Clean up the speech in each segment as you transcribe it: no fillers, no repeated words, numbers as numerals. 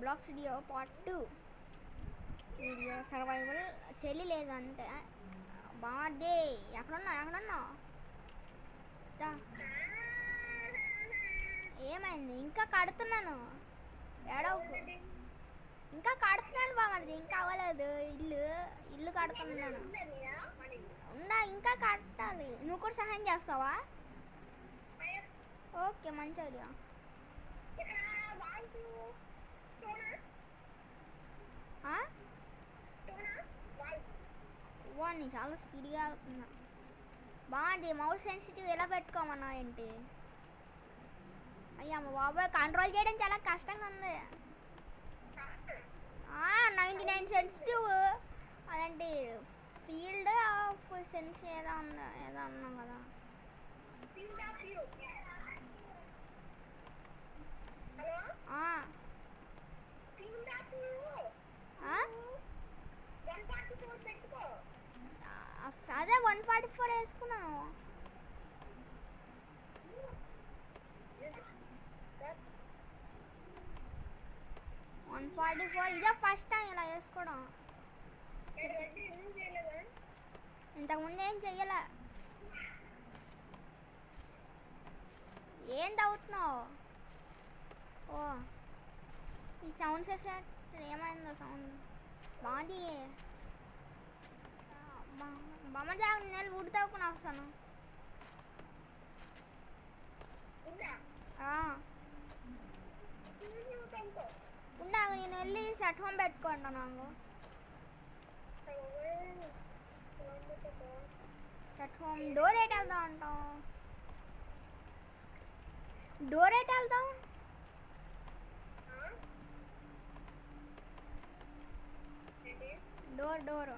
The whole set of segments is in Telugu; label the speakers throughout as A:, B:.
A: Blocks video part 2 video survival చెల్లి లేదు అంతే బాగుంది. ఎక్కడున్నావు ఏమైంది? ఇంకా కడుతున్నాను, ఏడవకు. ఇంకా కడుతున్నాను బాగుంది, ఇంకా అవ్వలేదు. ఇల్లు కడుతున్నాను. ఇంకా కట్టాలి. నువ్వు కూడా సహాయం చేస్తావా? ఓకే, మంచి ఐడియా. వాడిని చాలా స్పీడ్గా అవుతున్నా. బాగుంది. మౌస్ సెన్సిటివ్ ఎలా పెట్టుకోమన్నా ఏంటి? అయ్యమ్మ బాబాయ్, కంట్రోల్ చేయడం చాలా కష్టంగా ఉంది. 99 సెన్సిటివ్ అదేంటి ఫీల్డ్ ఆఫ్ సెన్స్ ఏదో అన్నాం కదా. అదే 144 వేసుకున్నాను. 144 ఇదే ఫస్ట్ టైం ఇలా వేసుకోవడం. ఇంతకుముందు ఏం చెయ్యలే. ఏం తవ్వుతున్నావు? ఓ, ఈ సౌండ్ సెషన్ ఏమైందో సౌండ్ బాగుంది. బొమ్మ జాగ్రత్త, నేను వుడ్ తవ్వుకుని వస్తాను. ఉండాలి, నేను వెళ్ళి సెట్ హోమ్ పెట్టుకుంటాను. సెట్ హోమ్ డోర్ ఎటు వెళ్దాం అంటాం? డోర్ ఎటు వెళ్దాం? Door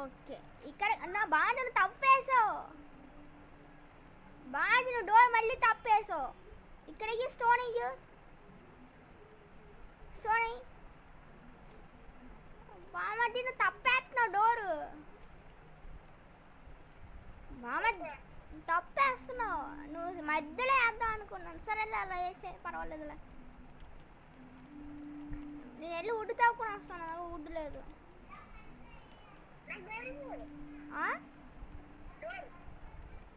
A: okay. ఇక్కడ నా బాగా తప్పేసావు. బాగా డోర్ మళ్ళీ తప్పేసావు. ఇక్కడ స్టోన్ బామది, నువ్వు తప్పేస్తున్నావు డోరు. తప్పేస్తున్నావు. నువ్వు మధ్యలో వేద్దాం అనుకున్నాను. సరేలే, అలా వేసే పర్వాలేదులే. నేను వెళ్ళి వుడ్ తవ్వుకుని వస్తాను. వుడ్ లేదు.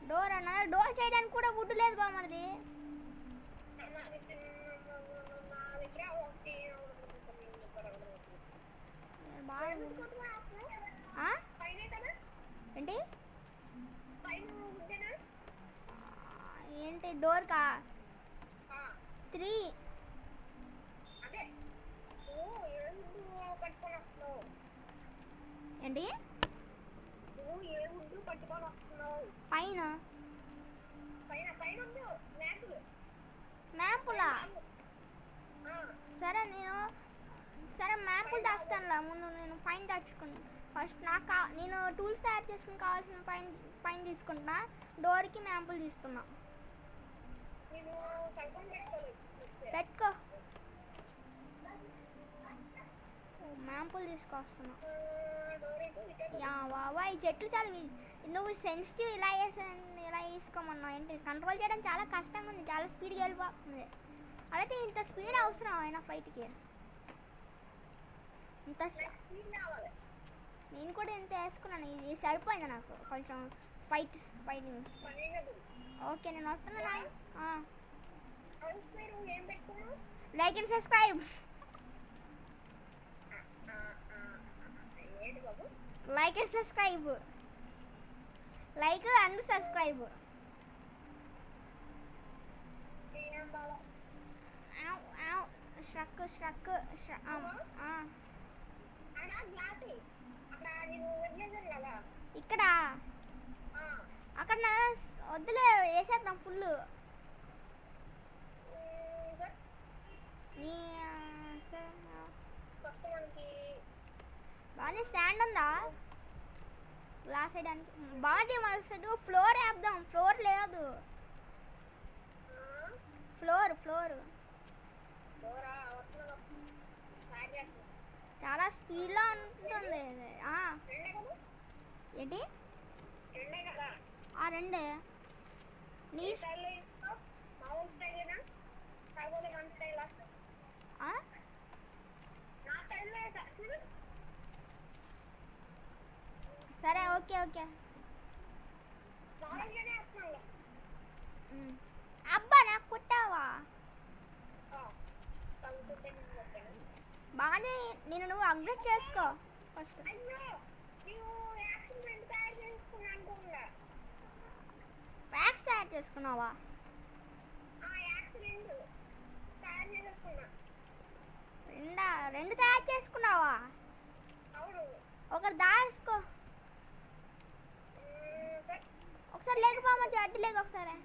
A: డోర్ అన్న, డోర్ చేయడానికి కూడా వుడ్ లేదు బామది. ఏంటి డోర్ కా 3? ఏంటి పైన మ్యాపులా? సరే మ్యాపులు తెస్తానులా. ముందు నేను పైన తెచ్చుకున్నాను. ఫస్ట్ నేను టూల్స్ తయారు చేసుకుని కావాల్సిన పైన తీసుకుంటున్నా. డోర్కి మ్యాపులు తీస్తున్నా. పెట్టుకో. మ్యాపులు తీసుకొస్తున్నా. బాబా, ఈ చెట్లు చాలా నువ్వు సెన్సిటివ్ ఇలా వేసుకోమన్నావు ఏంటి? కంట్రోల్ చేయడం చాలా కష్టంగా ఉంది. చాలా స్పీడ్గా వెళ్ళిపోతుంది. అయితే ఇంత స్పీడ్ అవసరం అయినా ఫైట్కి? ఇంత నేను కూడా ఇంత వేసుకున్నాను. ఇది సరిపోయింది నాకు కొంచెం ఫైటింగ్. ఓకే, నేను వస్తున్నా. Like and subscribe. Like and subscribe. Like and subscribe. Struck. ఇక్కడ అక్కడ వద్దులే, వేసేద్దాం ఫుల్. బాగా స్టాండ్ ఉందా గ్లాస్ వేయడానికి? బాగా మరుసటి ఫ్లోర్ వేద్దాం. ఫ్లోర్ లేదు. ఫ్లోర్ చాలా స్పీడ్లో ఉంటుంది ఇది. ఏంటి రెండే నీ ఆ? సరే ఓకే ఓకే అబ్బా నాకు కొట్టావా బాగానే నేను నువ్వు అప్గ్రేడ్ చేసుకో ఫస్ట్ ఫ్యాక్స్ తయారు చేసుకున్నావా రెండు తయారు చేసుకున్నావా ఒకటి దాసుకో ఒకసారి లేకపో మధ్య అడ్డు లేక ఒకసారి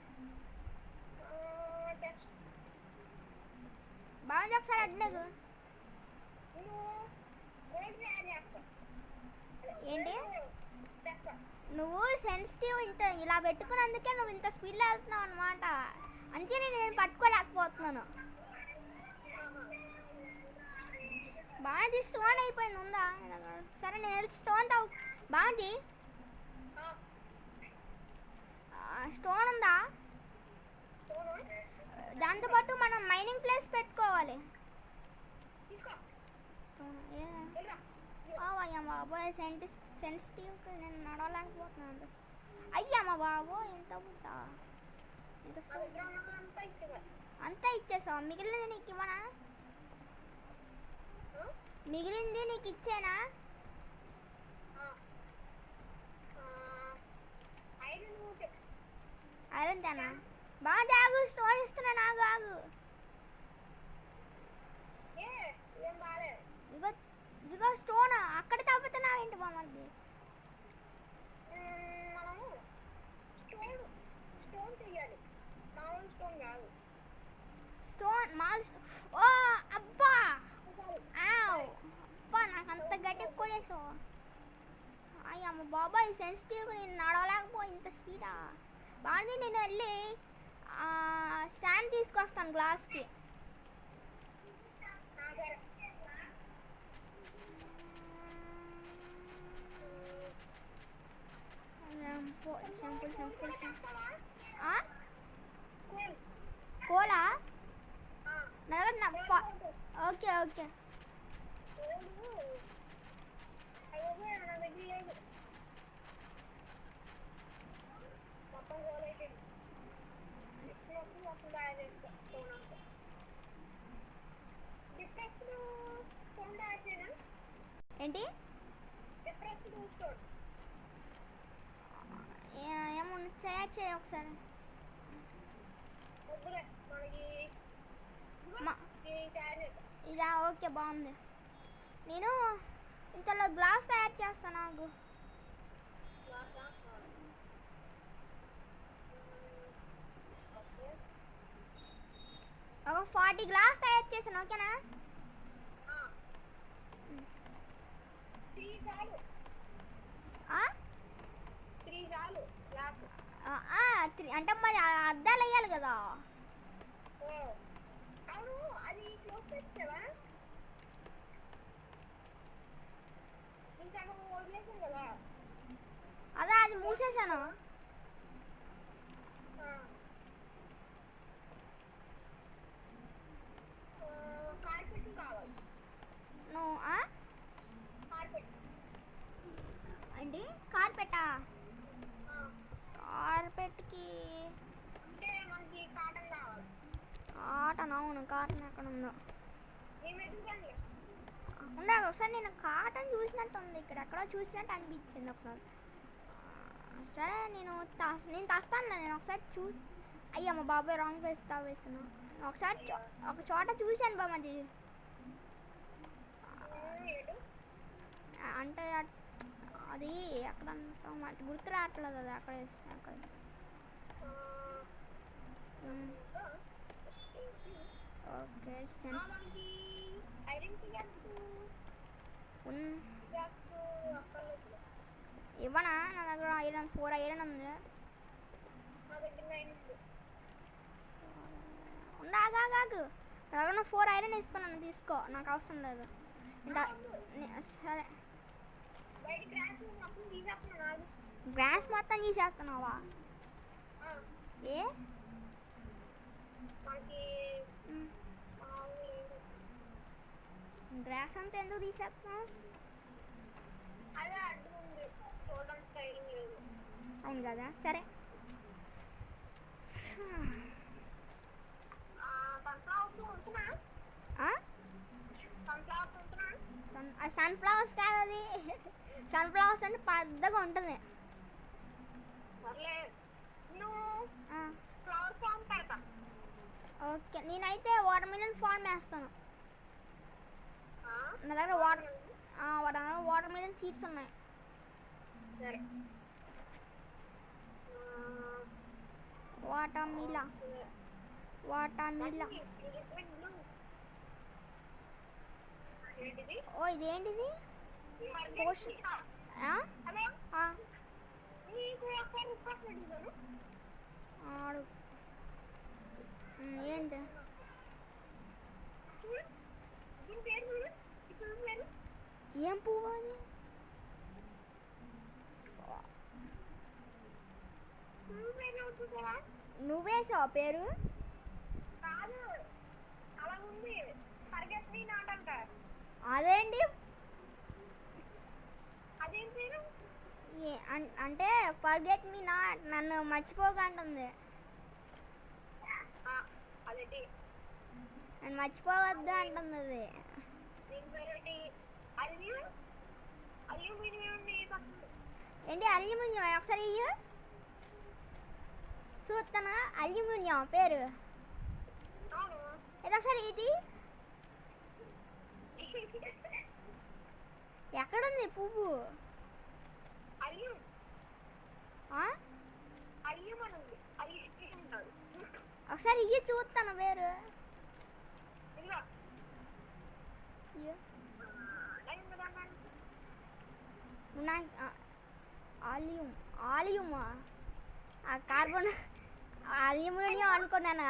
A: బాగుంది ఒకసారి అడ్డు లేకు ఏంటి నువ్వు సెన్సిటివ్ ఇంత ఇలా పెట్టుకున్నందుకే నువ్వు ఇంత స్పీడ్లో వెళ్తున్నావు అనమాట అంతే నేను పట్టుకోలేకపోతున్నాను బాగుంది స్టోన్ అయిపోయింది ఉందా సరే నేను స్టోన్ తావు బాగుంది స్టోన్ ఉందా దాంతోపాటు మనం మైనింగ్ ప్లేస్ పెట్టుకోవాలి అయ్యా బాబోయ్ సెన్సిటివ్ నేను నడవలేకపోతున్నాను అయ్యమ్మ బాబోయ్ ఎంత పుట్ట అంతా ఇచ్చేసావు మిగిలినది నీకు ఇవ్వనా మిగిలింది నీకు ఇచ్చేనా ఐరన్ తేనా బాగా ఆగు స్టోన్ ఇస్తున్నా నాకు ఆగు ఇదిగో ఇదిగో స్టోన్ అక్కడ తప్పుతున్నావు ఏంటి బామ్మది స్టోన్ మాల్ ఓ అబ్బా అబ్బా నాకు అంత గట్టిగా కొనేసావు అయ్యమ్మ బాబాయ్ సెన్సిటివ్ నేను నడవలేకపోయి ఇంత స్పీడా బాగుంది నేను వెళ్ళి శాండ్ తీసుకొస్తాను గ్లాస్కి కోలా ఓకే ఓకే ఏంటి ఏమన్నా చేయ ఒకసారి ఇదా ఓకే బాగుంది నేను ఇంతలో గ్లాస్ తయారు చేస్తాను నాకు ఒక 40 గ్లాస్ తయారు చేశాను ఓకేనా అంటే మరి అద్దాలు వేయాలి కదా అదే అది మూసేసాను నువ్వు ఏంటి కార్పెటా కార్పెట్కి కాటన్ అవును కాటన్ ఎక్కడ ఉందో ఉండాలి ఒకసారి నేను కాటన్ చూసినట్టు ఉంది ఇక్కడ ఎక్కడో చూసినట్టు అనిపించింది ఒకసారి సరే నేను తెస్తాను నేను ఒకసారి అయ్యమ్మ బాబాయ్ రాంగ్ ప్లేస్ వేస్తున్నా ఒకసారి ఒక చోట చూశాను బామ్మది అంటే అది అక్కడ గుర్తు రావట్లేదు అది అక్కడ ఓకే ఇవ్వనా నా దగ్గర ఐరన్ 4 ఐరన్ ఉంది ఉండాగాగు ఎవరన్నా 4 ఐరన్ ఇస్తున్నాను, తీసుకో, నాకు అవసరం లేదు. సరే, గ్రాస్ మొత్తం తీసేస్తున్నావా? ఏ గ్రాస్ అంతా ఎందుకు తీసేస్తున్నావు? అవును కదా, సరే. సన్ఫ్లవర్స్ కాదు అది. సన్ఫ్లవర్స్ అంటే పెద్దగా ఉంటుంది. ఓకే, నేనైతే వాటర్ మిలన్ ఫార్మ్ వేస్తాను. నా దగ్గర వాటర్ మిలన్ సీడ్స్ ఉన్నాయి. వాటర్ మిలా ఓ, ఇదేంటిది? పోషన్ ఆడు ఏంటి? ఏం పువ్వు అది? నువ్వేసావా పేరు? అదేంటి? అంటే ఫర్గెట్ మీ నాట్, నన్ను మర్చిపోకంటుంది. నన్ను మర్చిపోవద్దు అంటుంది అది. ఏంటి అల్యూమినియం? ఒకసారి ఇయ్యు చూస్తానా. అల్యూమినియం పేరు ఇది. ఒకసారి ఇది ఎక్కడుంది పువ్వు? ఒకసారి ఇయ్యి చూస్తాను పేరు. ఆలియమా? కార్బన్ అల్యూమినియం అనుకున్నాను.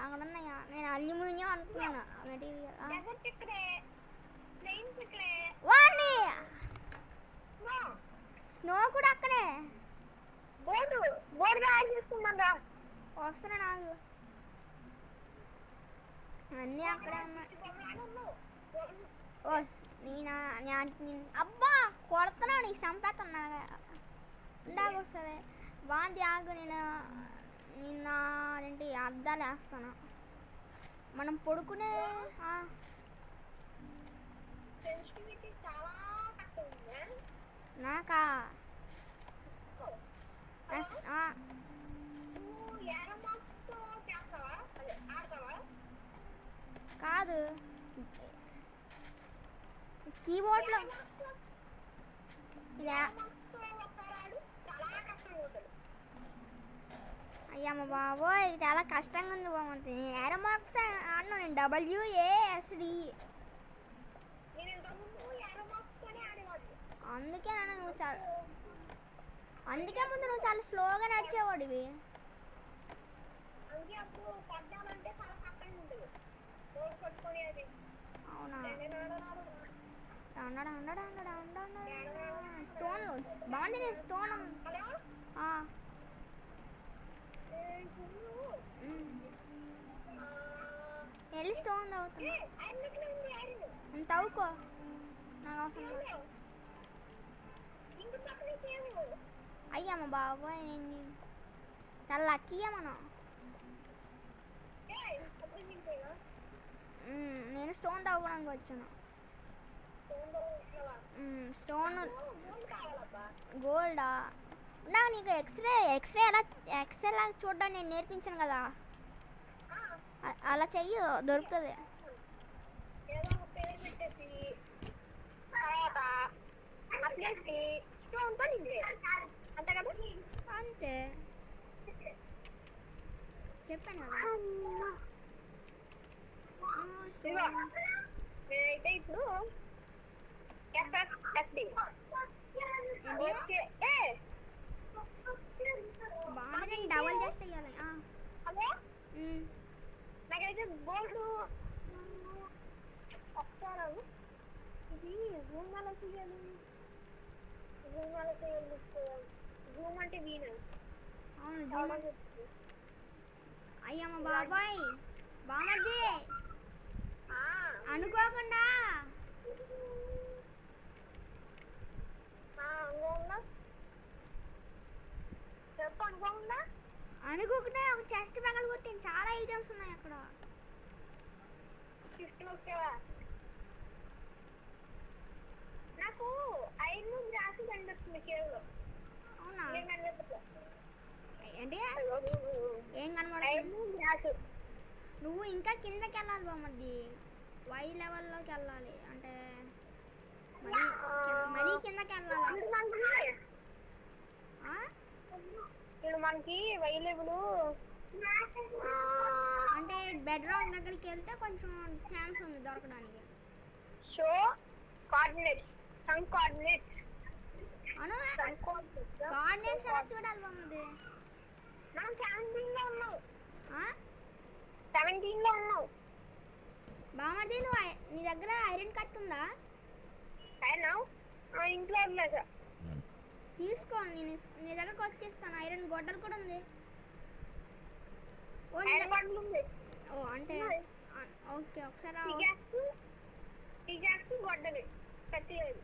A: అక్కడ ఉన్నాయా? నేను అల్యూమినియం అనుకున్నాను మెటీరియల్. వాడిని స్నో కూడా అక్కడే. వస్తున్నా నాకు, అన్నీ అక్కడే ఉన్నాయి. అబ్బా కొడుతున్నా, నీకు చంపేస్తున్నా. ఇందాక వస్తుంది వాంతి ఆగు. నిన్న అదేంటి అద్దాలు వేస్తాను. మనం పడుకునే నాకా కాదు, కీబోర్డ్లో అయ్యమ్మ బాబోయ్, చాలా కష్టంగా ఉంది బాగుంటుంది. ఏరో మార్క్స్ ఆడినా నేను, WASD. అందుకే ముందు నువ్వు చాలా స్లోగా నడిచేవాడివి. అవునా? స్టోన్ బాగుంది. స్టోన్ వెళ్ళి స్టోన్ తవ్వుతున్నా. తవ్వుకో, నాకు అవసరం లేదు. అయ్యమ్మ బాబోయ్, చాలా లక్కీయే మనం. నేను స్టోన్ తవ్వడానికి వచ్చాను. స్టోన్ గోల్డా? నా నీకు ఎక్స్రే ఎలా చూడడం నేను నేర్పించాను కదా, అలా చెయ్యి, దొరుకుతుంది. అంతే చెప్పాను కదా.
B: నేనైతే ఇప్పుడు అయితే బోర్డు ఒకసారి ఇది జూమ్ ఎలా చేయాలి? జూమ్ ఎలా చేయాలి? జూమ్ అంటే వీణు.
A: అవును జూమ్ అయ్యమ్మ బాబాయ్ బామర్ది అనుకోకుండా
B: చెప్పు అనుకోకుండా
A: అనుకోకుండా ఒక చెస్ట్ పగల కొట్టింది. చాలా ఐటమ్స్ ఉన్నాయి అక్కడ.
B: నాకు 5 గ్రాసు కనిపిస్తుంది కేవలం.
A: అవునా
B: ఏం కనిపిస్తుంది?
A: ఏంటి ఏం కనబడుతుంది? నువ్వు ఇంకా కిందకి వెళ్ళాలి బామర్ది. వై లెవెల్లోకి వెళ్ళాలి అంటే మరీ కిందకి వెళ్ళాలి.
B: ఇప్పుడు మనకి వై లెవెల్
A: అంటే బెడ్ రాక్ దగ్గరికి వెళ్తే కొంచెం ఛాన్స్ ఉంది దొరకడానికి.
B: షో కోఆర్డినేట్స్ సమ్ కోఆర్డినేట్స్
A: అను కోఆర్డినేట్స్ ఎలా చూడాలి బామర్ది?
B: మనం 17 లో ఉన్నాం. 17 లో ఉన్నాం
A: బామర్ది. నువ్వు నీ దగ్గర ఐరన్ కట్ ఉందా?
B: ఇంట్లో లేదు.
A: తీసుకో, నేను నీ దగ్గరకు వచ్చేస్తాను. ఐరన్ గొడ్డలు కూడా ఉంది. ఓ అంటే ఓకే ఒకసారి
B: గొడ్డలి కత్తి లేదు.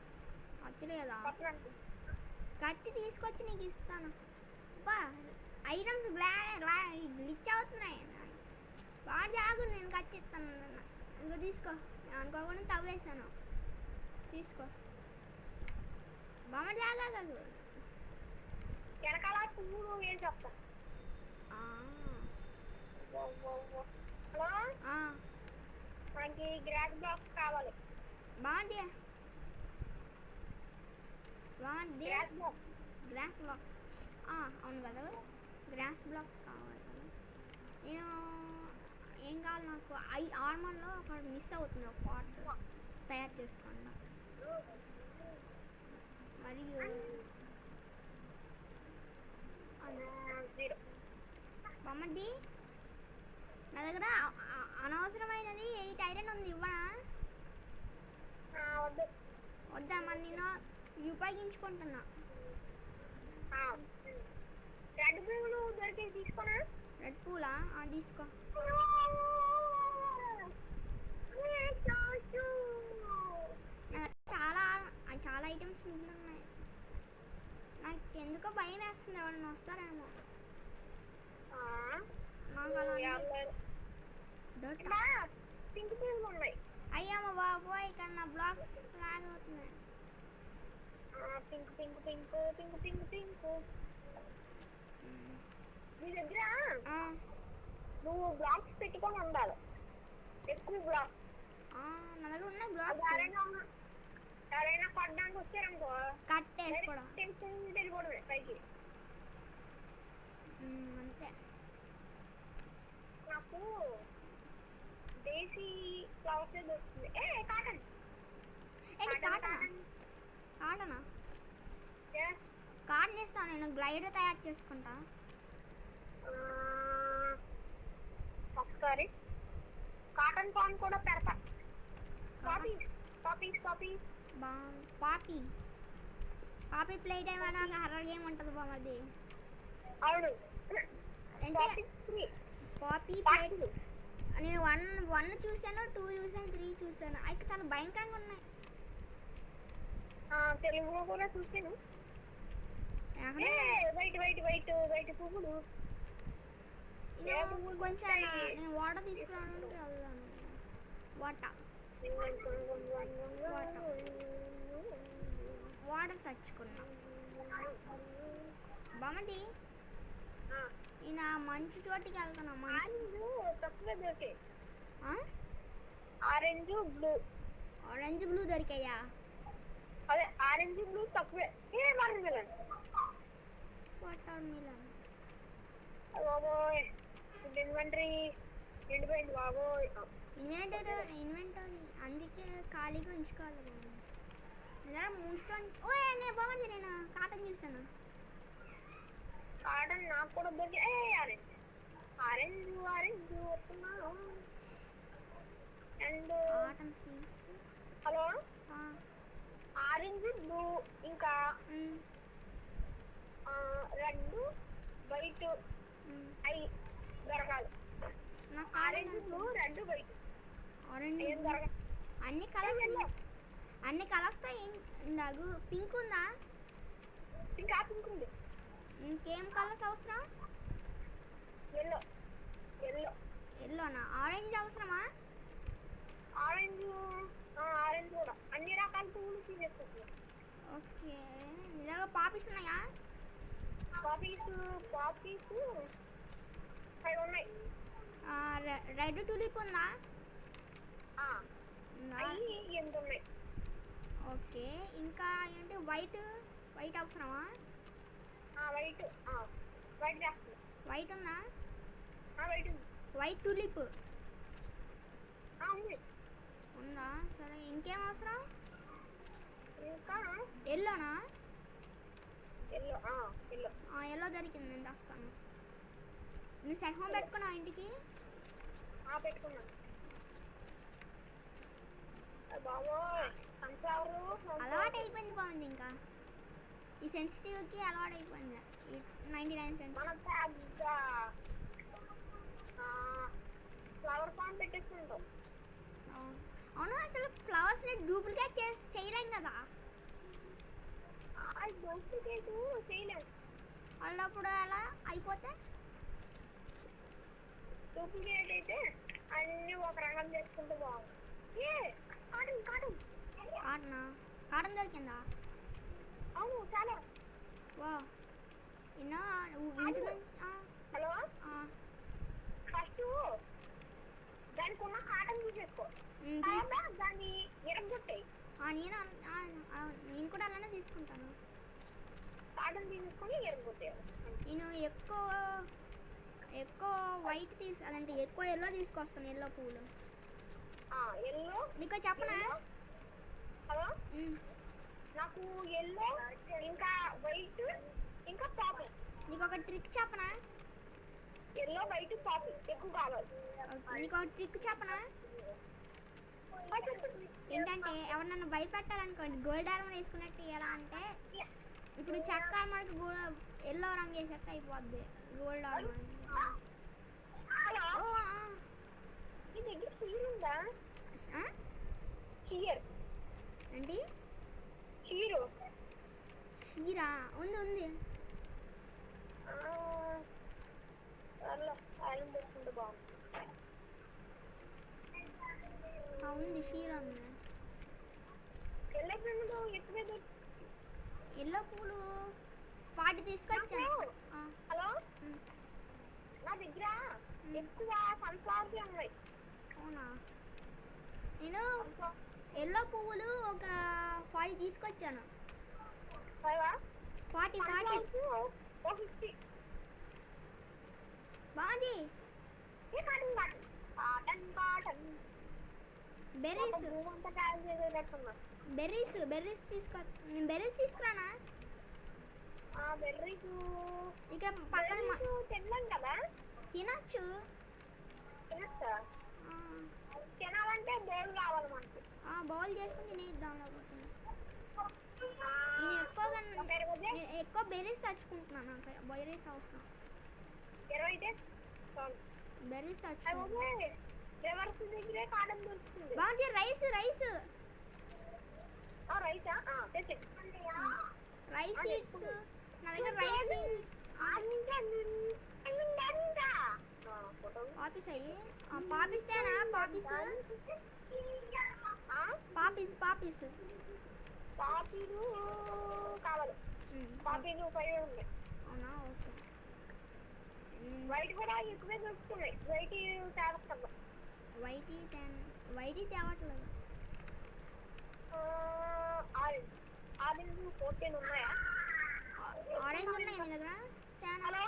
A: కత్తి లేదా? కత్తి తీసుకొచ్చి నీకు ఇస్తాను. బా ఐటమ్స్ గ్లిచ్ అవుతున్నాయి. బాగా జాగు, నేను కత్తి ఇస్తాను. ఇదిగో తీసుకో. అనుకోకుండా తవ్వేసాను. తీసుకో బామ్మ జాగా కాదు.
B: వెనకాల పువ్వు ఏం చెప్తా. మనకి గ్రాస్ బ్లాక్స్ కావాలి.
A: బాగుంది గ్రాస్ బ్లాక్స్. అవును కదా, గ్రాస్ బ్లాక్స్ కావాలి కదా. నేను ఏం కావాలి నాకు? ఆర్మర్లో ఒక మిస్ అవుతుంది, ఒక పార్ట్ తయారు చేసుకోండి. మరియు బొమ్మది నా దగ్గర అనవసరమైనది 8 ఐరన్ ఉంది. ఇవ్వనా? వద్దా? మరి నేను ఉపయోగించుకుంటున్నా.
B: రెడ్ పూలు దొరికి తీసుకోనా?
A: రెడ్ పూలా? తీసుకో. చాలా ఐటమ్స్ ఉన్నాయి. నాకు ఎందుకో భయం వేస్తుంది, ఎవరైనా వస్తారేమో. నాకు అలా అయ్యమ్మ బాబోయ్, ఇక్కడ నా బ్లాక్స్ లాగ్ అవుతున్నాయి.
B: Pink pink pink pink pink pink. నీ దగ్గర నువ్వు బ్లాక్స్ పెట్టుకొని ఉండాలి, ఎక్కువ బ్లాక్స్.
A: నా దగ్గర ఉన్న బ్లాక్స్
B: ఎవరైనా కొట్టడానికి వచ్చారనుకో
A: కట్టేసుకోవడం
B: వెళ్ళిపోవడమే పైకి.
A: అంతే.
B: నాకు దేశీ ఫ్లవర్స్ దొరుకుతుంది. కాటన్.
A: కాటనా? కాటన్ ఇస్తాను. నేను గ్లైడర్ తయారు చేసుకుంటా.
B: ఒకసారి కాటన్ ఫామ్ కూడా పెడతా.
A: పాపీ ప్లే టైం అనగా హర్రర్ గేమ్ ఉంటుంది బామది.
B: అవును.
A: పాపీ ప్లేట్ నేను 1 చూసాను, 2 చూసాను, 3 చూసాను. అయితే చాలా భయంకరంగా ఉన్నాయి.
B: తెలుగులో కూడా చూసాను. వైట్ వైట్ వైట్ వైట్ పువ్వులు.
A: కొంచెం నేను వాటర్ తీసుకురావడానికి వెళ్దాను. వాటర్ తెచ్చుకున్నా. బామది ఈయన మంచు చోటికి వెళ్తున్నా.
B: ఆరెంజ్
A: బ్లూ దొరికాయా?
B: అదే ఆరెంజ్ బ్లూ తక్కువే.
A: Watermelon.
B: బాబోయ్ ఇన్వెంటరీ ఎండిపోయింది బాబోయ్.
A: ఇన్వెంటరీ అందుకే ఖాళీగా ఉంచుకోవాలి. నిజంగా మూన్ స్టోన్. బాగుంది. నేను కాటన్ చూసాను.
B: కాటన్ నాకు కూడా దొరికి. ఆరెంజ్ ఆరెంజ్ ఆరెంజ్ వస్తున్నాను. And
A: atom seeds.
B: Hello orange blue ఇంకా రెడ్ వైట్ అవి దొరకాలి.
A: నాకు
B: orange blue red white
A: orange
B: ఏం దొరకాలి.
A: అన్ని కలర్స్తో ఏం ఉండదు. పింక్ ఉందా?
B: ఇంకా పింక్ ఉంది.
A: ఇంకేం కలర్స్ అవసరం?
B: ఎల్లో ఎల్లో
A: ఎల్లోనా? ఆరెంజ్ అవసరమా?
B: ఆరెంజ్ ఆరెంజ్ కూడా అన్ని రకాల పువ్వులు తీసేసుకుంటున్నాం.
A: ఓకే, నీ దగ్గర పాపీస్ ఉన్నాయా?
B: పాపీస్ 5 ఉన్నాయి.
A: రెడ్ టులిప్ ఉందా? ఉందా?
B: అవి 8 ఉన్నాయి.
A: ఓకే, ఇంకా ఏంటి వైట్ అవసరమా?
B: వైట్ చేస్తుంది.
A: వైట్ ఉందా?
B: వైట్ ఉంది.
A: వైట్ టులిప్
B: ఉంది.
A: ఉందా? సరే, ఇంకేం అవసరం?
B: ఇంకా
A: ఎల్లోనా?
B: ఎల్లో
A: ఎల్లో దొరికింది, నేను తెస్తాను. నువ్వు సెట్ హోమ్ పెట్టుకున్నావు ఇంటికి?
B: పెట్టుకున్నాను. బాబోయ్ సన్ఫ్లవర్
A: అలవాటు అయిపోయింది బాగుంది. ఇంకా ఈ సెన్సిటివ్కి అలవాటు అయిపోయింది. ఈ 99 సెంట్స్
B: మన పెద్ద ఫ్లవర్ ఫామ్ పెట్టేసుకుంటాం.
A: అవును, అసలు ఫ్లవర్స్ని డూప్లికేట్ చేయలేం కదా?
B: డూప్లికేట్ చేయలేము.
A: వాళ్ళప్పుడు అలా అయిపోతే
B: డూప్లికేట్ అయితే అన్ని ఒక రకం చేసుకుంటూ బాగుంది.
A: కాటన్ దొరికిందా?
B: అవును చాలా.
A: వా ఎన్నో ఇంటి నుంచి.
B: హలో ఫస్ట్ దానికి ఉన్న కాటన్ తీసేసుకో. దాన్ని ఎరగొట్టాయి.
A: నేను కూడా అలానే తీసుకుంటాను.
B: కాటన్ తీసుకొని ఎరగొట్టాను.
A: నేను ఎక్కువ వైట్ అదంటే ఎక్కువ ఎల్లో తీసుకొస్తాను. ఎల్లో పువ్వులు.
B: ఎల్లో
A: నీకు చెప్పనా?
B: హలో నాకు ఎల్లో ఇంకా వైట్ ఇంకా పాపీ.
A: నీకు ఒక ట్రిక్ చెప్పనా?
B: ఎల్లో వైట్ పాపీ ఎక్కువ కావాలి.
A: నీకు ఒక ట్రిక్ చెప్పనా? ఏంటంటే ఎవరినన్నా భయపెట్టాలనుకోండి, గోల్డ్ ఆర్మర్ వేసుకున్నట్టు. ఎలా అంటే ఇప్పుడు చెక్క ఆర్మర్కి ఎల్లో రంగు వేసేస్తే అయిపోద్ది గోల్డ్ ఆర్మర్.
B: నీ దగ్గర చీర ఉందా? చీర
A: ఏంటి? చీర ఉంది. ఉంది చీర ఉంది. ఎల్లో పూలు 40 తీసుకొచ్చాను.
B: హలో నా దగ్గర ఎక్కువ సన్ఫ్లవర్స్ ఉన్నాయి.
A: అవునా? నేను ఎల్లో పువ్వులు ఒక 40 తీసుకొచ్చాను. 40 బాగుంది. బెర్రీస్ నేను బెర్రీస్ తీసుకురానా? ఇక్కడ పక్కన
B: తిన్నాం కదా.
A: తినచ్చు.
B: తినాలంటే బౌల్ కావాలి మనకి.
A: బౌల్ చేసుకుని తినేద్దాం. నేను ఎక్కువ బెర్రీస్ తెచ్చుకుంటున్నాను. నాకు బెర్రీస్ అవసరం. బెర్రీస్ తెచ్చుకుంటున్నాను. బాగుంది. రైస్ సీడ్స్ నా దగ్గర. రైస్ సీడ్స్ పాపీస్ అయ్యి పాపిస్తేనా?
B: పాపీలు కావాలి. పాపీలు 5 ఉన్నాయి.
A: అవునా? ఓకే.
B: వైట్ కూడా ఎక్కువే దొరుకుతున్నాయి.
A: వైట్ తేవట్లేదు.
B: ఆరెంజ్ 14 ఉన్నాయా?
A: ఆరెంజ్ ఉన్నాయి నీ దగ్గర?
B: హలో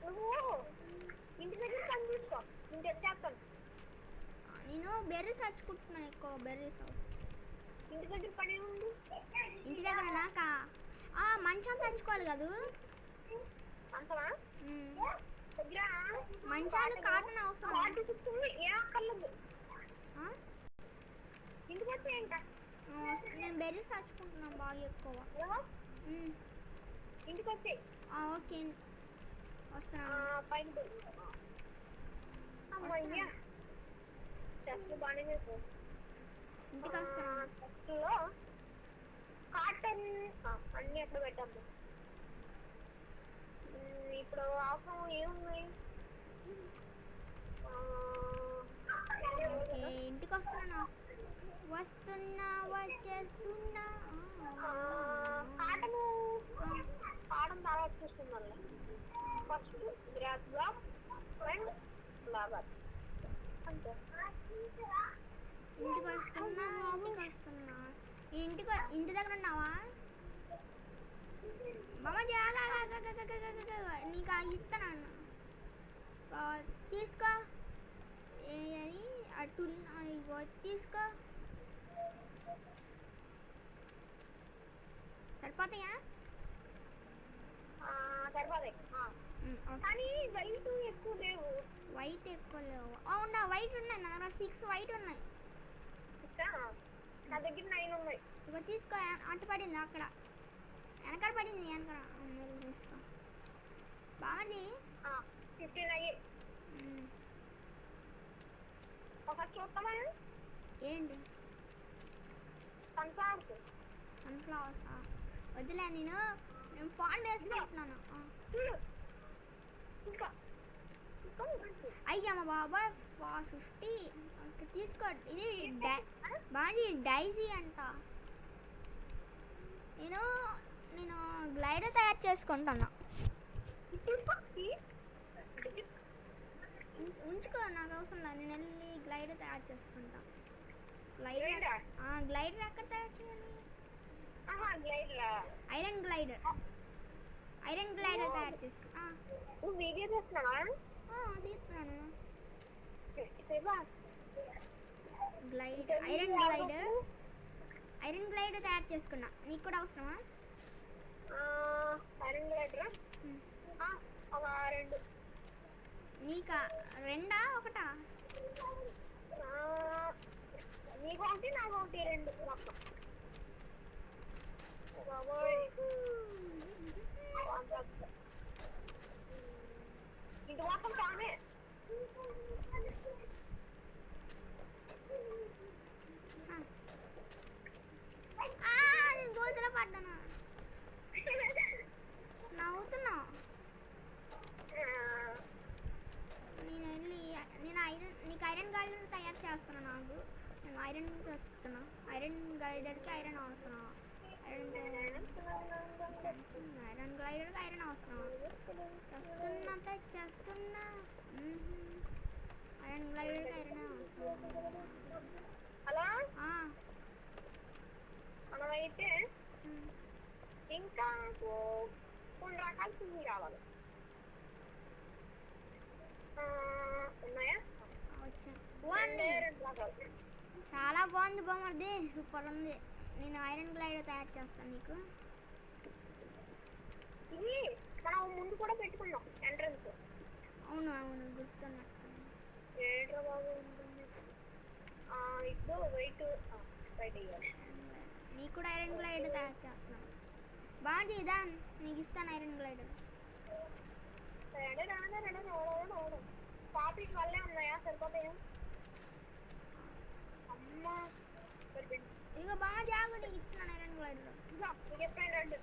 B: నువ్వు ఇంటి దగ్గర పని చూసుకో. నేను తెచ్చేస్తాను.
A: నేను బెర్రీస్ తెచ్చుకుంటున్నాను. ఎక్కువ బెర్రీస్ అవసరం.
B: ఇంటి దగ్గర పని ఉంది.
A: ఇంటి దగ్గర నాక మంచం తెచ్చుకోవాలి కదా?
B: అంతమా? దగ్గర
A: మంచాలు కాటన్ అవసరం.
B: కాటు చుట్టూ ఏ అక్కర్లేదు.
A: ఆ?
B: ఇంటికి వచ్చే ఇంకా
A: నేను బెర్రీస్ తెచ్చుకుంటున్నాను బాగా ఎక్కువ. ఉమ్.
B: ఇంటికి వచ్చే
A: ఓకే వస్తున్నా.
B: పైన అమ్మయ్యా చెట్లు బాగానే చేసావు.
A: ఇంటికి వస్తున్నా.
B: చెట్లో కాటన్ అన్నీ ఎక్కడ పెట్టాము. ఇప్పుడు అవసరం ఏమున్నాయి?
A: ఓకే ఇంటికి వస్తున్నా. వచ్చేస్తున్నా.
B: కాటను కాటన్ బాగా చూస్తున్నారు. First grass black and flower అంతే.
A: ఇంటికి వస్తున్నా. ఇంటి దగ్గర ఉన్నావా మామ? నీకు ఇస్తాను. తీసుకో. అది అటు ఇగో తీసుకో. సరిపోతాయా?
B: సరిపోతాయి కానీ వైట్ ఎక్కువ లేవు.
A: వైట్ ఎక్కువ లేవు. అవునా వైట్ ఉన్నాయి నా దగ్గర 6 వైట్ ఉన్నాయి.
B: నా దగ్గర 9 ఉన్నాయి.
A: ఇగో తీసుకో. అటు పడింది అక్కడ వెనకాల పడింది. వెనకాల తీసుకో బాగుంది.
B: 15 అయ్యి ఒకసారి చూస్తామా? ఏంటి
A: సన్ఫ్లవర్స్ వద్దులే. నేను ఫాన్ వేసుకుంటున్నాను. అయ్యమ్మ బాబాయ్ 450. తీసుకో. ఇది బాగా డైజీ అంట. నేను గ్లైడర్ తయారు చేసుకుంటున్నా. ఉంచుకో నాకు అవసరం లేదు. నేను వెళ్ళి గ్లైడర్ తయారు చేసుకుంటా. గ్లైడర్ ఎక్కడ తయారు చేయాలి? ఐరన్ గ్లైడర్ తయారు చేసుకుంటా.
B: వీడియో చేస్తున్నావా?
A: తీస్తున్నాను. ఐరన్ గ్లైడర్ తయారు చేసుకున్నా. నీకు కూడా అవసరమా?
B: ఐరన్ గ్లైడర్ ఒక 2.
A: నీకా 2 ఒకటా?
B: నీకు ఒకటి నాకు ఒకటి 2 మొత్తం. ఇది మొత్తం కామే.
A: నేను గోతులో పడ్డాను. నవ్వుతున్నా. నీకు ఐరన్ గ్లైడర్ తయారు చేస్తున్నా. నేను ఐరన్ తెస్తున్నా. ఐరన్ గ్లైడర్కి ఐరన్ అవసరం. ఐరన్ గ్లైడర్కి ఐరన్ అవసరం. చేస్తున్నా. ఐరన్ గ్లైడర్కి ఐరన్ అవసరం.
B: అలా మనమైతే ఇంకా కొన్ని రకాల పువ్వులు కావాలి. ఉన్నాయా?
A: చాలా బాగుంది బొమ్మది. సూపర్ ఉంది. నేను ఐరన్ గ్లైడర్ తయారు చేస్తాను నీకు.
B: ఇది మనం ముందు కూడా పెట్టుకున్నాం ఎంట్రన్స్.
A: అవును గుర్తున్నట్టు.
B: ఏంట్రా బాబు ఇప్పుడు వెయిట్ వేయాలి.
A: నీకు కూడా ఐరన్ గ్లైడర్ తయారు చేస్తున్నాను. బాగుంది ఇదా. నీకు ఇస్తాను ఐరన్ గ్లైడర్.
B: పాపికి వల్లే ఉన్నాయా? సరిపోతాయా? అమ్మా
A: ఇక బాగా జాగు. నీకు ఇస్తున్నాను iron glider.
B: Red.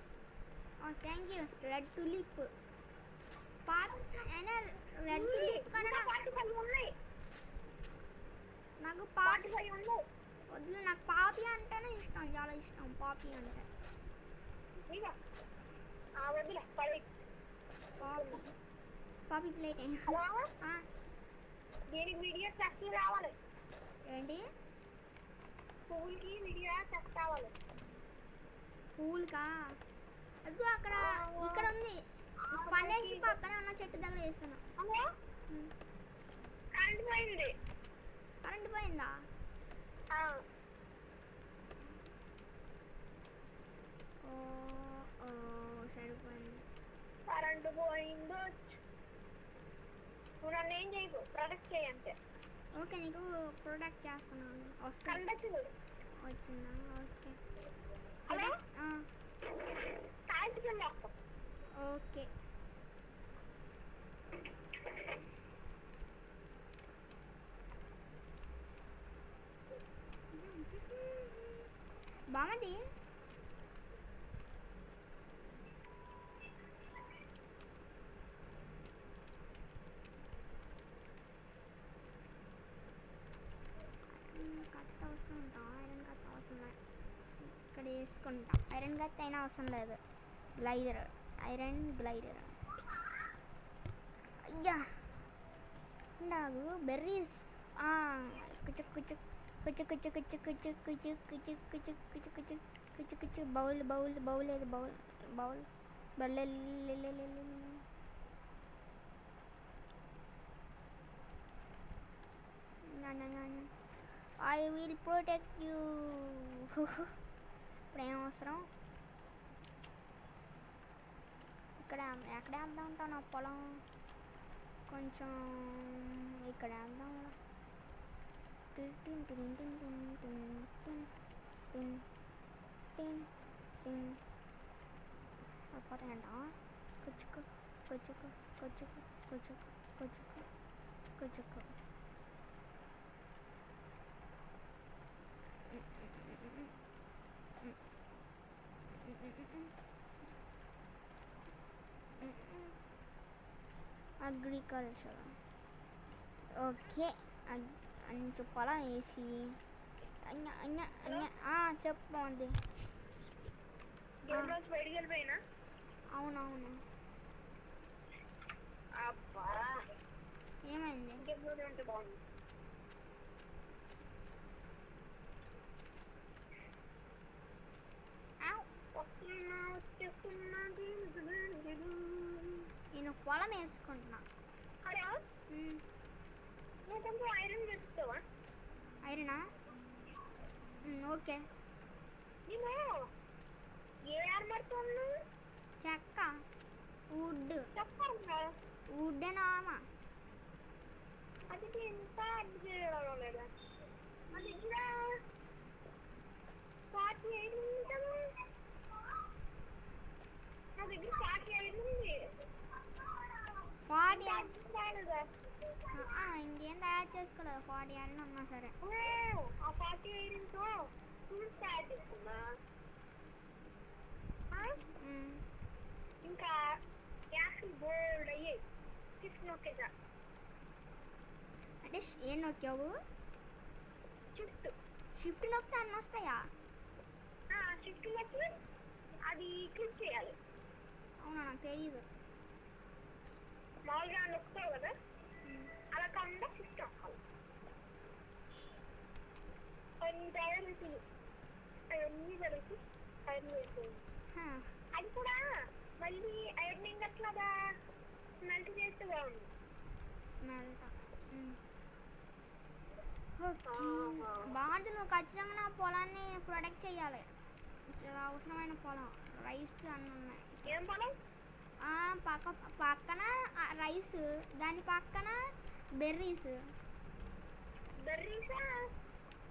A: Thank you. Red tulip. Red tulip కన్నా
B: ఉన్నాయి.
A: నాకు వద్దు. నాకు పాపి అంటేనే ఇష్టం. చాలా ఇష్టం పాపి అంటే. పాపి ప్లేట్.
B: దీనికి వీడియో టెస్ట్ రావాలి.
A: ఏంటి?
B: పువ్వులకి వీడియో టెస్ట్ రావాలి.
A: పువ్వులకా? అది అక్కడ ఇక్కడ ఉంది. ఫన్నేసి పక్కనే ఉన్న చెట్టు దగ్గర వేసాను.
B: కరెంట్ పోయింది.
A: కరెంట్ పోయిందా?
B: సరిపోయింది. కరెంట్ పోయిందో నువ్వు నన్ను ఏం చేయకు, ప్రొడక్ట్ చేయి అంతే.
A: ఓకే నీకు ప్రొడక్ట్ చేస్తున్నాను వస్తుంది
B: కండచ్చు
A: వచ్చిందా ఓకే
B: హలో
A: ఆ,
B: సాయంత్రం వస్తాం.
A: ఓకే బామది కట్ అవసరం ఉంటా ఐరన్ కట్ అవసరం లేదు ఇక్కడ వేసుకుంటా ఐరన్ కట్ అయినా అవసరం లేదు గ్లైడర్ ఐరన్ గ్లైడర్ అయ్యా ఉండాగు బెర్రీస్ కుచ్చు కుచ్చు కుచ్చు కుచ్చు కుచ్చు కుచ్చు కుచ్చు కుచ్చు కుచ్చు కుచ్చు కుచ్చు కుచ్చు కుచ్చు బౌల్ బౌల్ బౌల్ ఏది bowl bowl bowl I will protect you ఇప్పుడు ఏం అవసరం ఇక్కడ ఎక్కడ వేద్దాం ఉంటావు నా పొలం కొంచెం ఇక్కడ వేద్దాం సరిపోతాయంట కొచ్చుకో కొచ్చుకో కొచ్చుకో కొచ్చుకో కొచ్చుకో కొచ్చుకో అగ్రికల్చర్ ఓకే అంచు పొలం వేసి చెప్పు అది
B: రోజు బయటికి వెళ్ళిపోయినా.
A: అవునవును
B: అబ్బా
A: ఏమైంది
B: ఇంకెప్పుడు ఉంటే బాగుంది.
A: నేను పొలం వేసుకుంటున్నా
B: హలో నువ్వు కొంచెం ఐరన్ చేస్తావా?
A: ఐరనా ఓకే
B: నేను ఏ ఆర్మర్తో ఉన్నావు?
A: చెక్క వుడ్
B: చెప్పాలా
A: వుడ్డేనామా
B: అది ఎంత అడ్డు చేయడం లేదా? మా దగ్గర 48 ఉంది కదా. నా దగ్గర 48 ఉంది.
A: 40
B: రాలేదా?
A: ఇంకేం తయారు చేసుకోలేదు 40 ఐరన్ ఉన్నా సరే
B: ఆ 48తో ఫ్రూట్స్ తయారు చేసుకున్నా. ఇంకా గ్యాస్ బోల్డ్ అయ్యాయి. తీసుకునొక్కేదా
A: అంటే ఏం నొక్కావు
B: చుట్టూ
A: షిఫ్ట్ నొక్కితే అన్నీ వస్తాయా
B: షిఫ్ట్ నొక్కి అది క్లిక్ చేయాలి.
A: అవునా నాకు తెలియదు
B: మామూలుగా నొక్కుతావు కదా అలా కాకుండా షిఫ్ట్ నొక్కాలి. అన్ని తయారు వేసింది అవన్నీ కలిసి ఐరన్ వేసింది. అది కూడా మళ్ళీ ఐరనింగ్ అట్లాగా స్మెల్ట్ చేస్తే బాగుంది.
A: స్మెల్ట్ ఓకే బాగుంది నువ్వు ఖచ్చితంగా నా పొలాన్ని ప్రొటెక్ట్ చేయాలి చాలా అవసరమైన పొలం రైస్ అన్నీ ఉన్నాయి.
B: ఏం పొలం?
A: పక్కన రైస్ దాని పక్కన బెర్రీస్
B: బెర్రీసా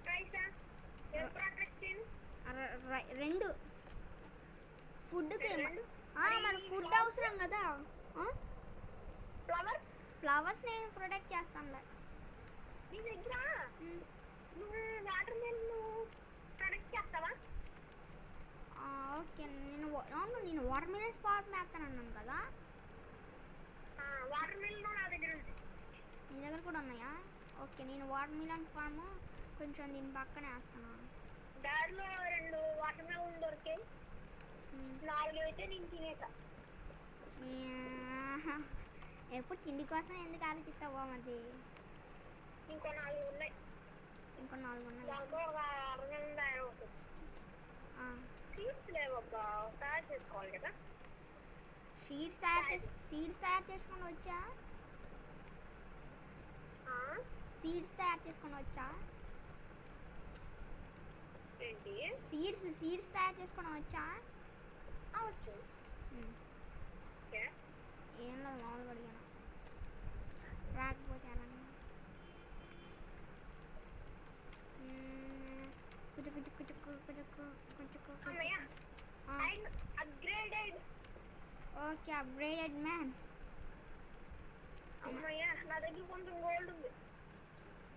B: రైసా ఏం ప్రొటెక్ట్ చేయండి?
A: రెండు ఫుడ్కి మన ఫుడ్ అవసరం కదా ఫ్లవర్స్ నేను ప్రొటెక్ట్ చేస్తానులే.
B: నీ దగ్గర నువ్వు వాటర్ మిల్లు ప్రొటెక్ట్ చేస్తావా?
A: ఓకే నేను వాటర్ మిలన్ స్పాట్ మేస్తాను అన్నాను కదా.
B: వాటర్ మిల్లు నా దగ్గర ఉంది.
A: నీ దగ్గర కూడా ఉన్నాయా? ఓకే నేను వాటర్ మిలన్ ఫార్మ్ కొంచెం దీని పక్కనే వేస్తున్నాను.
B: దారిలో 2 వాటర్ మిలన్ దొరికాయి. 4 అయితే నేను తినేసా.
A: ఎప్పుడు తిండి కోసం ఎందుకు ఆలోచిస్తావా మరి?
B: ఇంకో 4 ఉన్నాయి.
A: ఇంకో 4 ఉన్నాయి.
B: దాంట్లో ఒక 60 తయారు అవుతుంది. సీడ్స్ లేవబ్బా తయారు చేసుకోవాలి కదా.
A: సీడ్స్ తయారు చేసుకొని వచ్చా? సీడ్స్ తయారు చేసుకొని వచ్చా?
B: ఏంటి
A: సీడ్స్ తయారు చేసుకొని వచ్చా?
B: అవచ్చు.
A: ఏం లేదు మామూలుగా అడిగాను. రాకపోతే అలా కుటుకు కుటుకు కుటుకు కుటుకు
B: అమ్మయ్య I upgraded.
A: Okay upgraded man.
B: అమ్మయ్య నా దగ్గర కొంచెం గోల్డ్ ఉంది.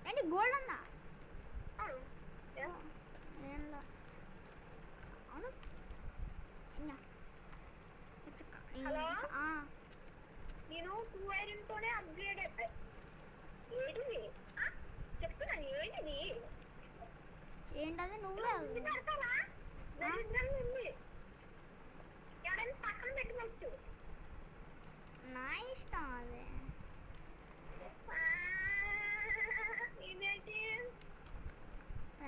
A: ఏంటి గోల్డ్ ఉందా?
B: అవును.
A: ఏంలా అవును.
B: హలో నేను 2 ఐరన్ తోనే అప్గ్రేడ్ అయిపోయి. ఏంటిది చెప్తున్నాను, ఏంటిది?
A: ఏంటది? నువ్వే
B: కడతావా? దరిద్రంగా ఉంది. ఎవరైనా పక్కన పెట్టుకోవచ్చు.
A: నా ఇష్టం అదే.
B: ఇదేంటి?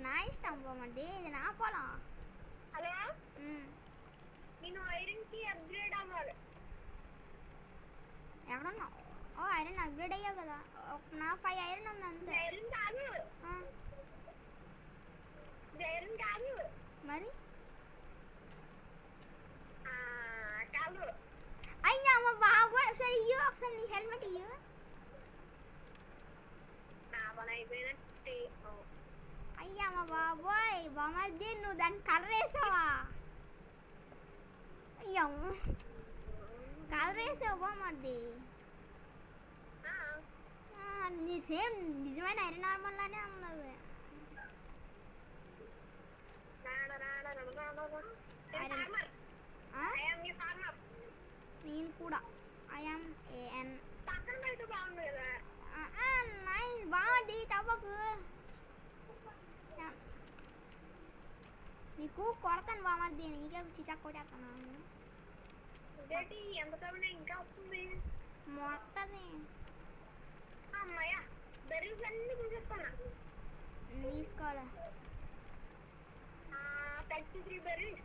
A: నా ఇష్టం పోమండి, ఇది నా పొలం.
B: హలో నేను ఐరన్ కి అప్గ్రేడ్ అవ్వాలి.
A: ఎక్కడున్నావు? ఓ ఐరన్ అప్గ్రేడ్ అయ్యావు కదా. నా 5 ఐరన్ ఉంది అంతే.
B: ఐరన్ కాదు, ఐరన్ కాదు
A: మరి
B: కాదు.
A: అయ్యా అమ్మ బాబోయ్, ఒకసారి ఇయ్యు, ఒకసారి నీ హెల్మెట్ ఇయ్యు.
B: నా పని అయిపోయినట్టే.
A: అయ్యా అమ్మ బాబోయ్, బామర్ది నువ్వు దాన్ని కలర్ వేసావా? అయ్యా కలర్ వేసావు బామర్ది. నీ సేమ్ నిజమైన ఐరన్ నార్మల్ లానే ఉన్నది. నేను కూడా ఐఎమ్ ఏఎన్. బాగుంది తవ్వకు. నీకు కొడతాను బామర్ది, నీకే చిటా కొట్టేస్తాను.
B: ఎంత తవ్వినా ఇంకా వస్తుంది.
A: మొత్తది
B: అమ్మాయ బెర్రీస్ అన్ని తీసేస్తున్నా.
A: తీసుకోవాలి
B: 33 బెర్రీస్.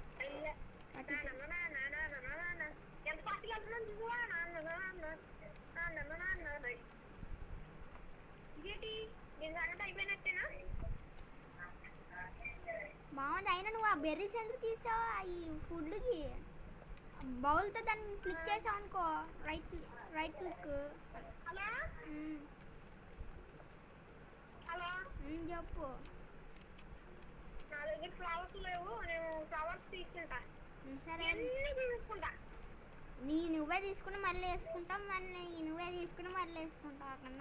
B: ఎంత ఫాస్ట్గా వెళ్తున్నాను చూసావా? ఇదేంటి నేను సంగతి అయిపోయినట్టేనా?
A: బాగుంది. అయినా నువ్వు ఆ బెర్రీస్ ఎందుకు తీసావు? ఈ ఫుడ్కి బౌల్తో దాన్ని క్లిక్ చేసావు అనుకో, రైట్ క్లిక్.
B: హలో హలో
A: చెప్పు.
B: నా దగ్గర ఫ్లవర్స్ లేవు, నేను ఫ్లవర్స్ తీసుకుంటా.
A: సరే
B: తీసుకుంటా.
A: నువ్వే తీసుకుని మళ్ళీ వేసుకుంటాం, మళ్ళీ నువ్వే తీసుకుని మళ్ళీ వేసుకుంటావు. అక్కడ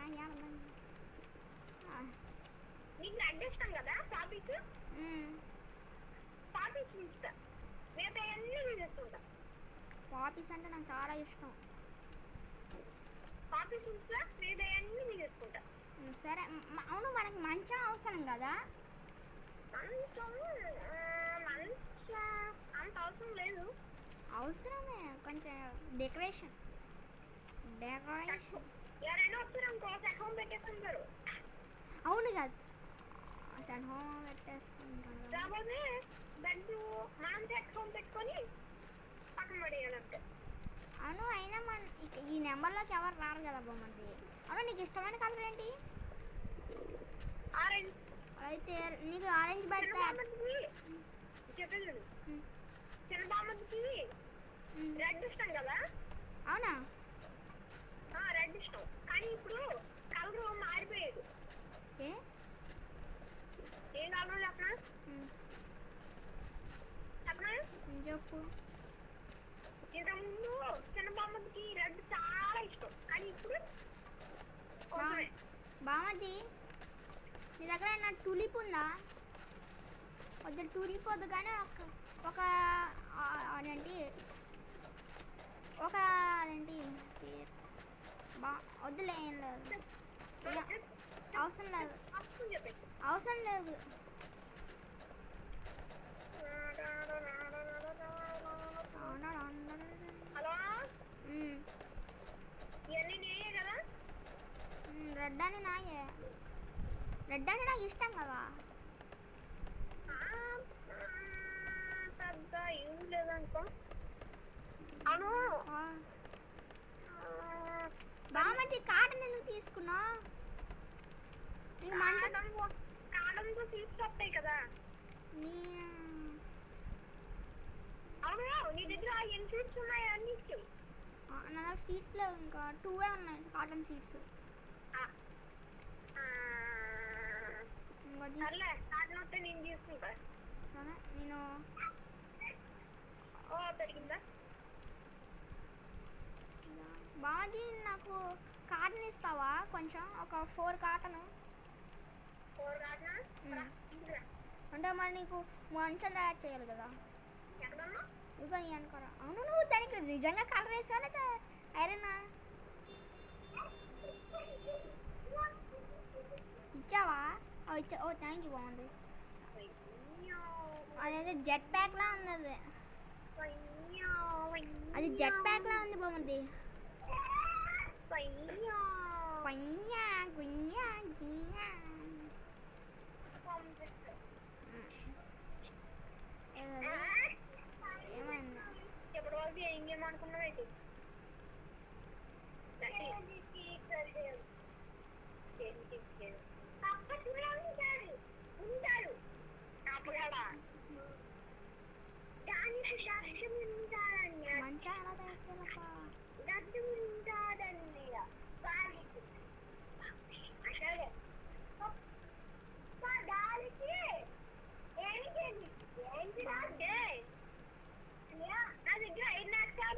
B: నీకు రెడ్ ఇష్టం కదా? పాపీస్ పాపీస్ ఇస్తా. మిగతా అన్నీ తీసుకుంటా.
A: పాపీస్ అంటే నాకు చాలా ఇష్టం.
B: పాపీస్ ఇస్తా, మిగతా అన్నీ తీసుకుంటా.
A: సరే అవును, మనకి మంచం అవసరం కదా?
B: మంచం అంత అవసరం లేదు.
A: అవసరమే, కొంచెం డెకరేషన్.
B: ఎవరైనా వచ్చారనుకో సెట్ హోమ్ పెట్టేస్తుంటారు.
A: అవును కదా, సెట్ హోమ్ పెట్టేసుకుంటాను.
B: కాకపోతే బెడ్ మనం సెట్ హోమ్ పెట్టుకొని పక్కన పడేయాలంటే.
A: అవును, అయినా ఈ నెంబర్లోకి ఎవరు రారు కదా బొమ్మండి. అవును, నీకు ఇష్టమైన కలర్ ఏంటి?
B: ఆరెంజ్.
A: అయితే నీకు ఆరెంజ్ పెడతా.
B: చెప్పేది చిన్న బామ్మకి రెడ్ ఇష్టం కదా?
A: అవునా?
B: రెడ్ ఇష్టం, కానీ ఇప్పుడు కలర్ మారిపోయేది. ఏం కలర్ చెప్పనా?
A: చెప్పు.
B: ఇంతకుముందు చిన్న బామ్మకి రెడ్ చాలా ఇష్టం, కానీ ఇప్పుడు
A: బామ్మది నీ దగ్గర ఏమన్నా టులిప్ ఉందా? వద్దు, టులిప్ వద్దు, కానీ ఒక అదేంటి వద్దులే, ఏం లేదు, అవసరం లేదు, అవసరం లేదు.
B: హలో, ఇవన్నీ నేనే కదా?
A: రెడ్ అని నాయే. రెడ్ అంటే నాకు ఇష్టం కదా.
B: పెద్ద ఏం లేదనుకో. అవును,
A: బామ్మది కాటన్ ఎందుకు తీసుకున్నావు? నీకు
B: కాటన్తో సీట్స్ వస్తాయి కదా. అవును, నీ దగ్గర ఎన్ని సీట్స్ ఉన్నాయి? అన్నిటికి
A: నా దగ్గర సీట్స్ లేవు, ఇంకా 2 ఉన్నాయి కాటన్ సీట్స్.
B: ఆ, ఆ,
A: ఇంకో
B: సర్లే కాటన్ వస్తే నేను తీసుకుంటా.
A: సరే నేను
B: ఓ పెరిగిందా?
A: బాజీ నాకు కాటన్ ఇస్తావా కొంచెం ఒక 4 కాటను
B: 4 కాటనా? ఇంటికి రా.
A: అంటే మరి నీకు మంచం తయారు చేయాలి కదా
B: ఎక్కడున్నా?
A: ఇదిగో నీ అనుకోరా అవును నువ్వు దానికి నిజంగా కలర్ వేసావా లేదా ఐరన్ ఇచ్చావా ఇచ్చా ఓ థ్యాంక్ యూ బాగుంది అదేదో జెట్ ప్యాక్ లా ఉంది అది జెట్ ప్యాక్ లా ఉంది బాగుంది పయ్యా గుయ్యా గియ్యా ఏమైంది
B: ఎప్పటి వరకు ఏం గేమ్ అనుకున్నావు?
A: మంచం ఎలా తయారు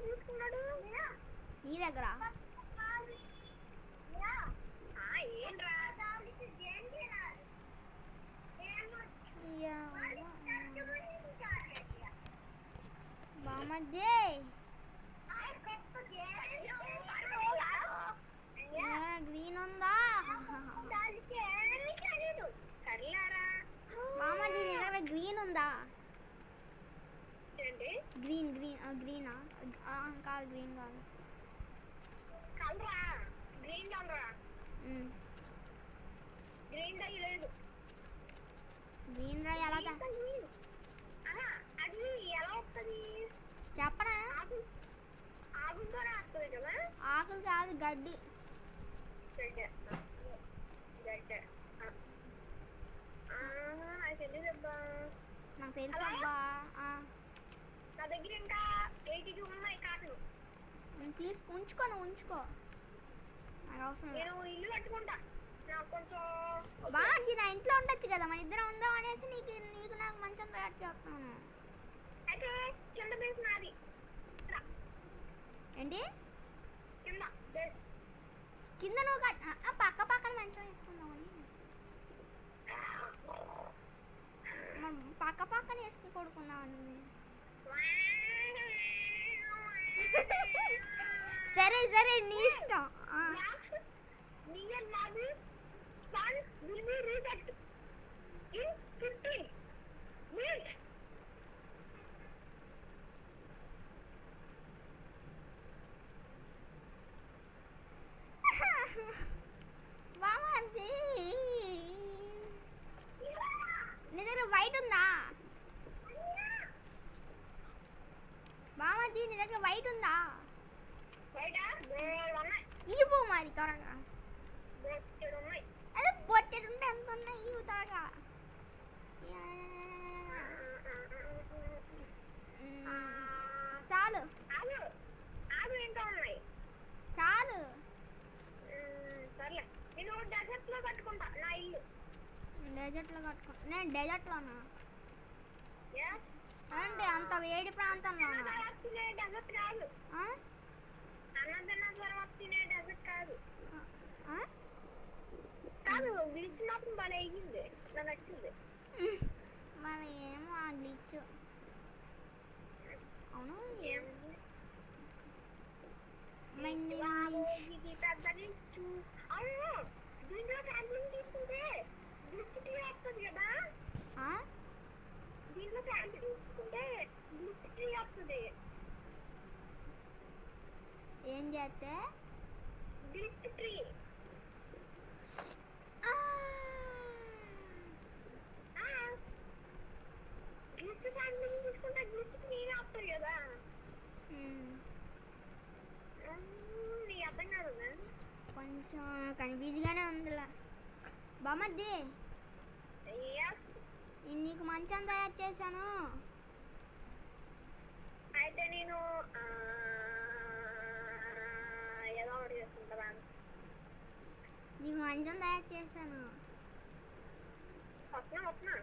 B: చూసుకున్నాడు
A: నీ దగ్గర బామర్ది గ్రీన్ ఉందా బామర్ది నీ దగ్గర గ్రీన్ ఉందా గ్రీన్ గ్రీనా కాదు గ్రీన్ కాదు గ్రీన్ రై ఎలా
B: అది ఎలా వస్తుంది?
A: చెప్పనా
B: ఆగుతో రాస్తుంది కదా?
A: ఆకులు కాదు గడ్డి నాకు తెలుసు అబ్బా
B: నా దగ్గర ఇంకా 82 ఉన్నాయి కాటలు.
A: ఉంచుకో నాకు అవసరం లేదు.
B: నేను ఇల్లు కట్టుకుంటా. నాకు కొంచెం
A: బాగా నా ఇంట్లో ఉండొచ్చు కదా మన ఇద్దరం ఉందాం అనేసి నీకు నాకు మంచం తయారు చేస్తాను.
B: అయితే కింద బేస్ నాది.
A: ఏంటి
B: కింద బేస్
A: కింద నువ్వు పక్క పక్కన మంచం వేసుకుందామని పక్క పక్కన వేసుకుని కొడుకుందామని. సరే నీ ఇష్టం. బాగుంది. నీ దగ్గర వైట్ ఉందా బామర్ది? నీ దగ్గర వైట్ ఉందా? ఇవ్వు మరి త్వరగా. అదే బొట్టెడు ఉంటే ఎంత ఉన్నాయి ఇవ్వు త్వరగా. చాలు చాలు.
B: డెజర్ట్లో కట్టుకుంటా నా ఇల్లు.
A: నేను డెజర్ట్లోనా అంటే అంత వేడి ప్రాంతంలోనా?
B: డెజర్ట్ కాదు, అన్నదన్న తర్వాత తినే డెజర్ట్ కాదు. కాదు విడిచినప్పుడు బాగా అయ్యింది, నాకు నచ్చింది.
A: మరి ఏమో ఆ గ్లిచ్. అవును
B: దీంట్లో శాంపిలింగ్ తీసుకుంటే గ్లిచ్ వస్తుంది కదా? దీంట్లో శాంపిలింగ్ తీసుకుంటే గ్లిచ్ వస్తుంది.
A: ఏం చేస్తే
B: గ్లిచ్ ట్రీ గ్లిచ్ శాంపిలింగ్ తీసుకుంటే గ్లిచ్ ట్రీ వస్తుంది కదా? నీ అర్థం కాదు
A: కొంచెం కన్ఫ్యూజ్గానే ఉందిలా బామర్ది. నీకు మంచం తయారు చేశాను.
B: అయితే నేను ఏదో ఒకటి చేసుకుంటా.
A: నీకు మంచం తయారు చేశాను.
B: వస్తున్నా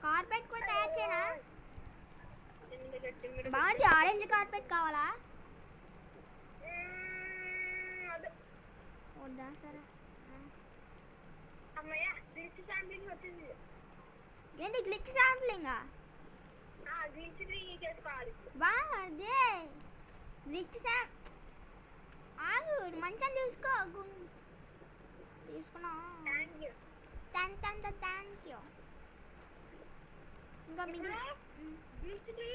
A: కార్పెట్ కూడా తయారు చేయనా? బాగుంది. ఆరెంజ్ కార్పెట్ కావాలా? వద్దా? సరే.
B: అమ్మయ్య గ్లిచ్ శాంప్లింగ్ వచ్చింది.
A: ఏంటి గ్లిచ్ శాంప్లింగా?
B: గ్లిచ్ చేసుకోవాలి.
A: బాగుంది. గ్లిచ్ శాంప్ ఆగు, మంచం తీసుకో. తీసుకున్నా.
B: Thank you.
A: Thank you. ఇంకా మిగిలిన
B: గ్లిచ్కి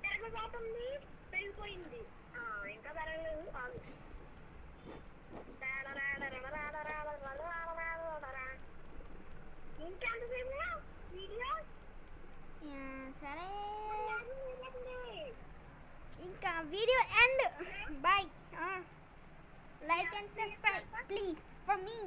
B: పెరగబోతుంది. పెరిగిపోయింది. ఇంకా పెరగలేదు. ఆగు. ఇంకెంతసేపు వీడియో?
A: సరే, ఇంకా video end. Bye. Like and subscribe please for me.